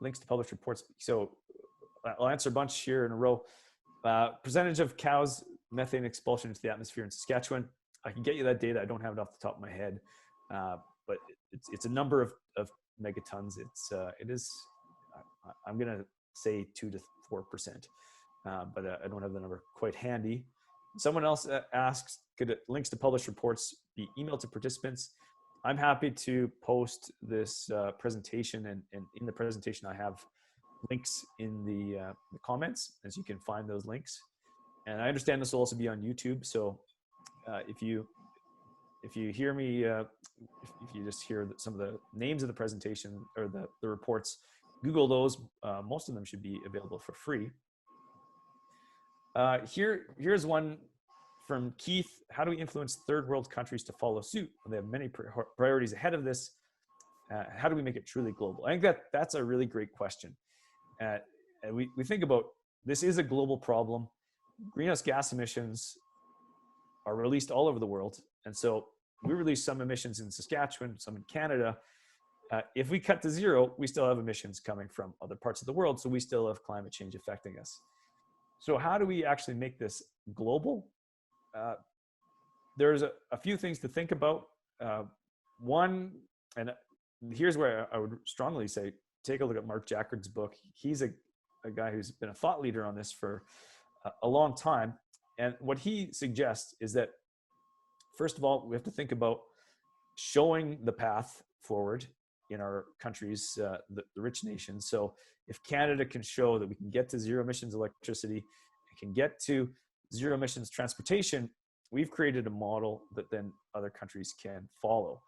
links to published reports. So I'll answer a bunch here in a row. Percentage of cows methane expulsion into the atmosphere in Saskatchewan. I can get you that data. I don't have it off the top of my head, but it's a number of megatons. It is. I'm gonna say 2 to 4%, but I don't have the number quite handy. Someone else asks, could links to published reports be emailed to participants? I'm happy to post this presentation, and in the presentation I have links in the comments, as you can find those links. And I understand this will also be on YouTube. So if you hear me, if you just hear some of the names of the presentation or the reports, Google those. Most of them should be available for free. Here's one from Keith. How do we influence third world countries to follow suit when they have many priorities ahead of this? How do we make it truly global? I think that's a really great question. And we think about, this is a global problem. greenhouse gas emissions are released all over the world. And so we release some emissions in Saskatchewan, some in Canada. If we cut to zero, we still have emissions coming from other parts of the world. So we still have climate change affecting us. So how do we actually make this global? There's a few things to think about. One, and here's where I would strongly say, take a look at Mark Jackard's book. He's a guy who's been a thought leader on this for a long time. And what he suggests is that, first of all, we have to think about showing the path forward in our countries, the rich nations. So if Canada can show that we can get to zero emissions electricity, and can get to zero emissions transportation, we've created a model that then other countries can follow.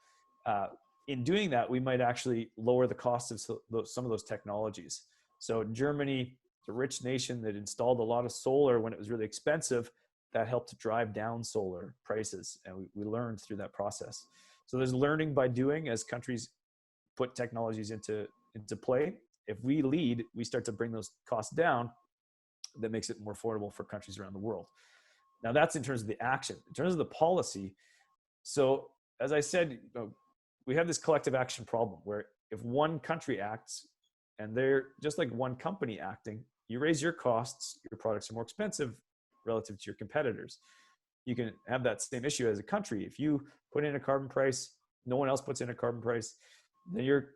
In doing that, we might actually lower the cost of some of those technologies. So Germany, the rich nation that installed a lot of solar when it was really expensive, that helped to drive down solar prices. And we learned through that process. So there's learning by doing as countries put technologies into play. If we lead, we start to bring those costs down. That makes it more affordable for countries around the world. Now that's in terms of the action. In terms of the policy, so as I said, we have this collective action problem where if one country acts and they're just like one company acting, you raise your costs, your products are more expensive relative to your competitors. You can have that same issue as a country. If you put in a carbon price, no one else puts in a carbon price, then your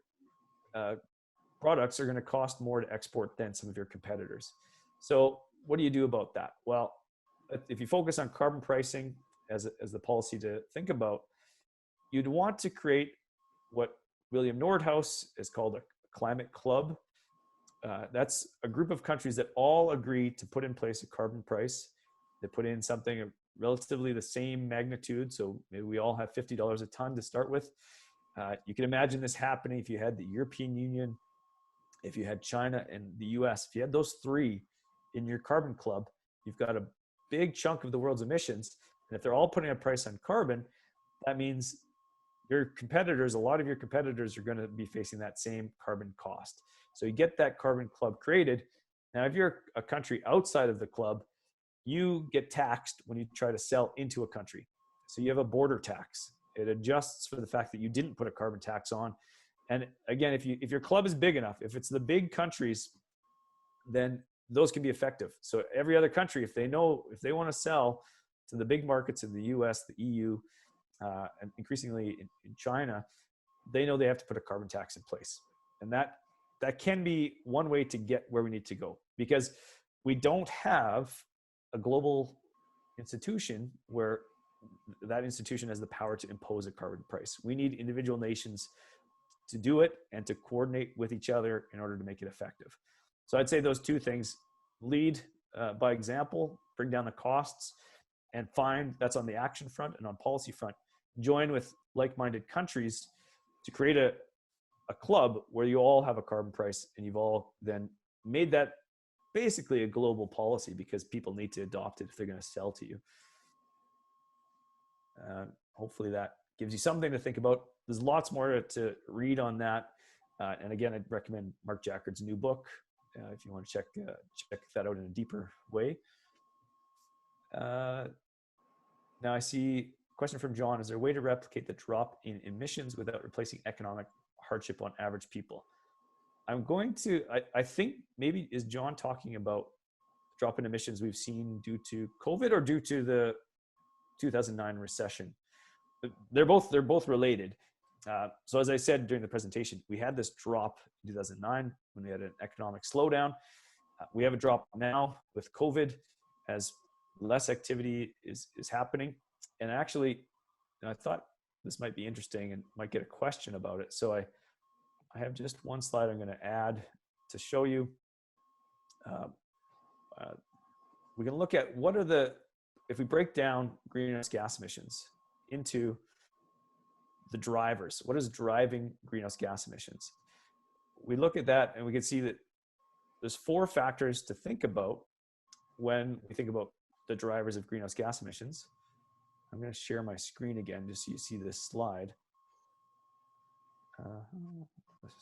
products are going to cost more to export than some of your competitors. So what do you do about that? Well, if you focus on carbon pricing as the policy to think about, you'd want to create what William Nordhaus is called a climate club. That's a group of countries that all agree to put in place a carbon price. They put in something of relatively the same magnitude. So maybe we all have $50 a ton to start with. You can imagine this happening if you had the European Union, if you had China and the US. If you had those three in your carbon club, you've got a big chunk of the world's emissions. And if they're all putting a price on carbon, that means your competitors, a lot of your competitors are going to be facing that same carbon cost. So you get that carbon club created. Now, if you're a country outside of the club, you get taxed when you try to sell into a country. So you have a border tax. It adjusts for the fact that you didn't put a carbon tax on. And again, if your club is big enough, if it's the big countries, then those can be effective. So every other country, if they want to sell to the big markets in the US, the EU, and increasingly in China, they know they have to put a carbon tax in place. And that can be one way to get where we need to go, because we don't have a global institution where that institution has the power to impose a carbon price. We need individual nations to do it and to coordinate with each other in order to make it effective. So I'd say those two things: lead by example, bring down the costs, and that's on the action front, and on policy front, join with like-minded countries to create a club where you all have a carbon price, and you've all then made that basically a global policy, because people need to adopt it if they're going to sell to you. Hopefully that gives you something to think about. There's lots more to read on that. And again, I'd recommend Mark Jackard's new book if you want to check that out in a deeper way. Now I see a question from John. Is there a way to replicate the drop in emissions without replacing economic hardship on average people? I think maybe, is John talking about drop in emissions we've seen due to COVID or due to the 2009 recession? They're both related. So as I said during the presentation, we had this drop in 2009 when we had an economic slowdown. We have a drop now with COVID as less activity is happening. And actually, I thought this might be interesting and might get a question about it. So I have just one slide I'm going to add to show you. We can look at if we break down greenhouse gas emissions into the drivers, what is driving greenhouse gas emissions? We look at that and we can see that there's 4 factors to think about when we think about the drivers of greenhouse gas emissions. I'm going to share my screen again just so you see this slide. Let's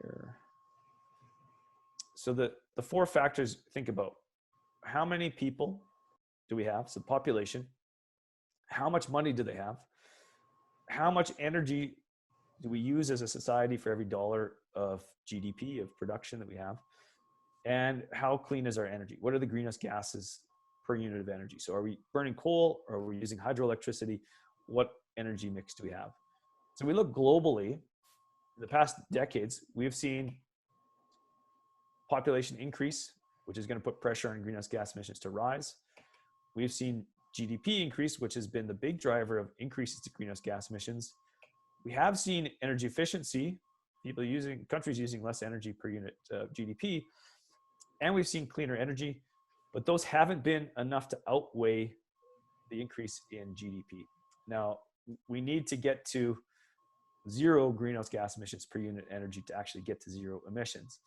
share. So the 4 factors, think about how many people do we have? So population. How much money do they have? How much energy do we use as a society for every dollar of GDP, of production that we have? And how clean is our energy? What are the greenhouse gases per unit of energy? So are we burning coal, or are we using hydroelectricity? What energy mix do we have? So we look globally, in the past decades, we've seen population increase, which is going to put pressure on greenhouse gas emissions to rise. We've seen GDP increase, which has been the big driver of increases to greenhouse gas emissions. We have seen energy efficiency, countries using less energy per unit of GDP, and we've seen cleaner energy, but those haven't been enough to outweigh the increase in GDP. Now, we need to get to zero greenhouse gas emissions per unit energy to actually get to zero emissions.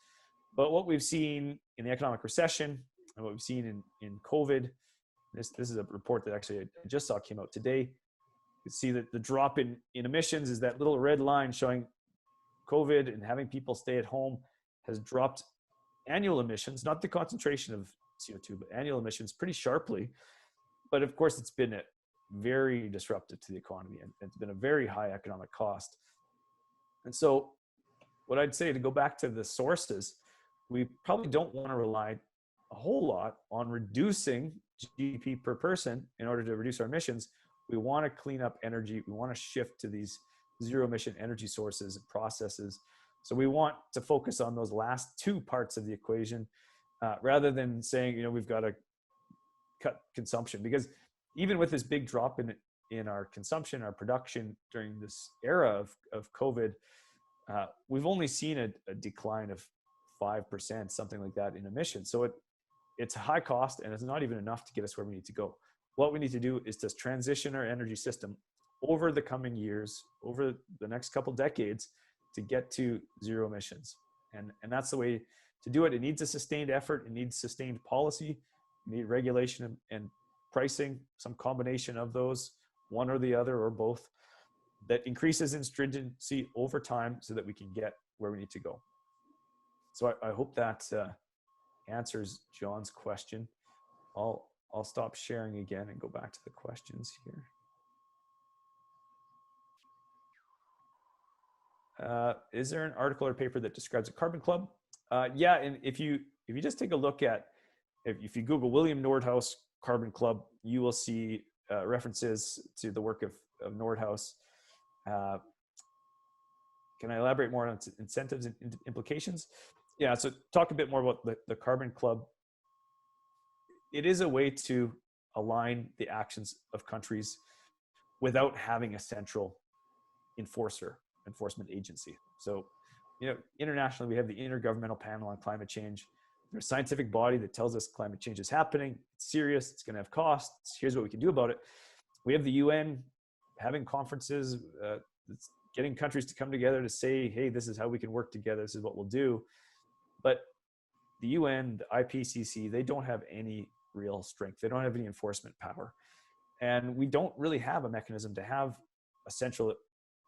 But what we've seen in the economic recession and what we've seen in COVID, this is a report that actually I just saw came out today. You can see that the drop in emissions is that little red line showing COVID and having people stay at home has dropped annual emissions, not the concentration of CO2, but annual emissions pretty sharply. But of course, it's been very disruptive to the economy, and it's been a very high economic cost. And so what I'd say, to go back to the sources, we probably don't want to rely a whole lot on reducing GDP per person in order to reduce our emissions. We want to clean up energy. We want to shift to these zero emission energy sources and processes. So we want to focus on those last two parts of the equation, rather than saying, we've got to cut consumption. Because even with this big drop in our consumption, our production during this era of COVID, we've only seen a decline of 5%, something like that, in emissions. So it's a high cost, and it's not even enough to get us where we need to go. What we need to do is to transition our energy system over the coming years, over the next couple decades, to get to zero emissions. And that's the way to do it. It needs a sustained effort. It needs sustained policy. You need regulation and pricing, some combination of those, one or the other or both, that increases in stringency over time so that we can get where we need to go. So I hope that answers John's question. I'll stop sharing again and go back to the questions here. Is there an article or paper that describes a carbon club? Yeah, and if you just take a look at, if you Google William Nordhaus Carbon Club, you will see references to the work of Nordhaus. Can I elaborate more on incentives and implications? Yeah, so talk a bit more about the Carbon Club. It is a way to align the actions of countries without having a central enforcement agency. So, internationally, we have the Intergovernmental Panel on Climate Change. There's a scientific body that tells us climate change is happening. It's serious. It's going to have costs. Here's what we can do about it. We have the UN having conferences, getting countries to come together to say, hey, this is how we can work together. This is what we'll do. But the UN, the IPCC, they don't have any real strength. They don't have any enforcement power. And we don't really have a mechanism to have a central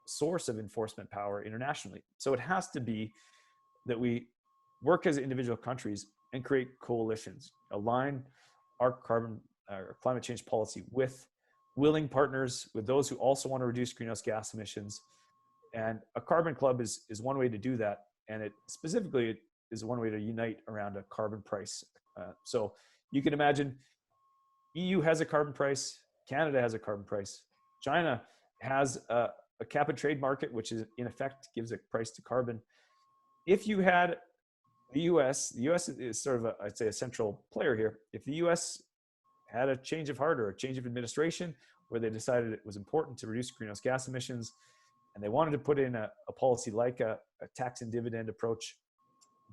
source of enforcement power internationally. So it has to be that we work as individual countries and create coalitions, align our climate change policy with willing partners, with those who also want to reduce greenhouse gas emissions. And a carbon club is one way to do that. And it specifically is one way to unite around a carbon price. So you can imagine EU has a carbon price, Canada has a carbon price, China has a cap and trade market, which is in effect gives a price to carbon. If you had the US is sort of I'd say a central player here. If the US had a change of heart or a change of administration where they decided it was important to reduce greenhouse gas emissions, and they wanted to put in a policy like a tax and dividend approach,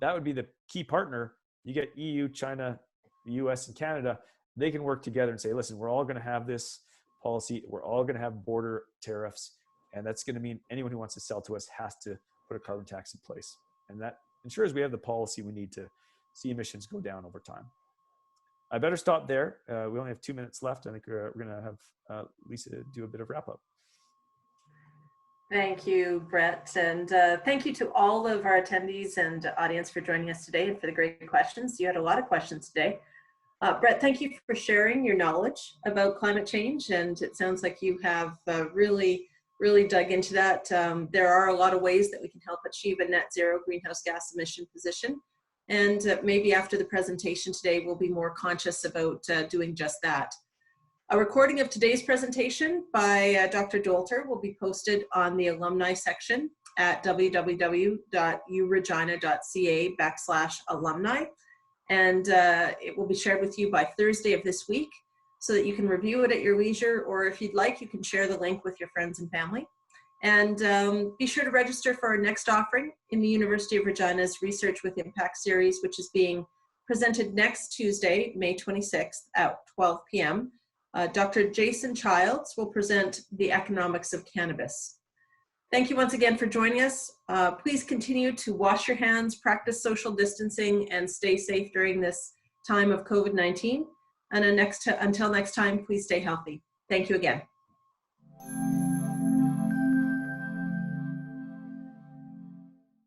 that would be the key partner. You get EU, China, the US, and Canada. They can work together and say, listen, we're all going to have this policy. We're all going to have border tariffs. And that's going to mean anyone who wants to sell to us has to put a carbon tax in place. And that ensures we have the policy we need to see emissions go down over time. I better stop there. We only have 2 minutes left. I think we're going to have Lisa do a bit of wrap up. Thank you, Brett. And thank you to all of our attendees and audience for joining us today and for the great questions. You had a lot of questions today. Brett, thank you for sharing your knowledge about climate change, and it sounds like you have really dug into that. There are a lot of ways that we can help achieve a net zero greenhouse gas emission position, and maybe after the presentation today, we'll be more conscious about doing just that. A recording of today's presentation by Dr. Dolter will be posted on the alumni section at www.uregina.ca/alumni. And it will be shared with you by Thursday of this week so that you can review it at your leisure, or if you'd like, you can share the link with your friends and family. And be sure to register for our next offering in the University of Regina's Research with Impact series, which is being presented next Tuesday, May 26th at 12 p.m. Dr. Jason Childs will present the economics of cannabis. Thank you once again for joining us. Please continue to wash your hands, practice social distancing, and stay safe during this time of COVID-19. And until next time, please stay healthy. Thank you again.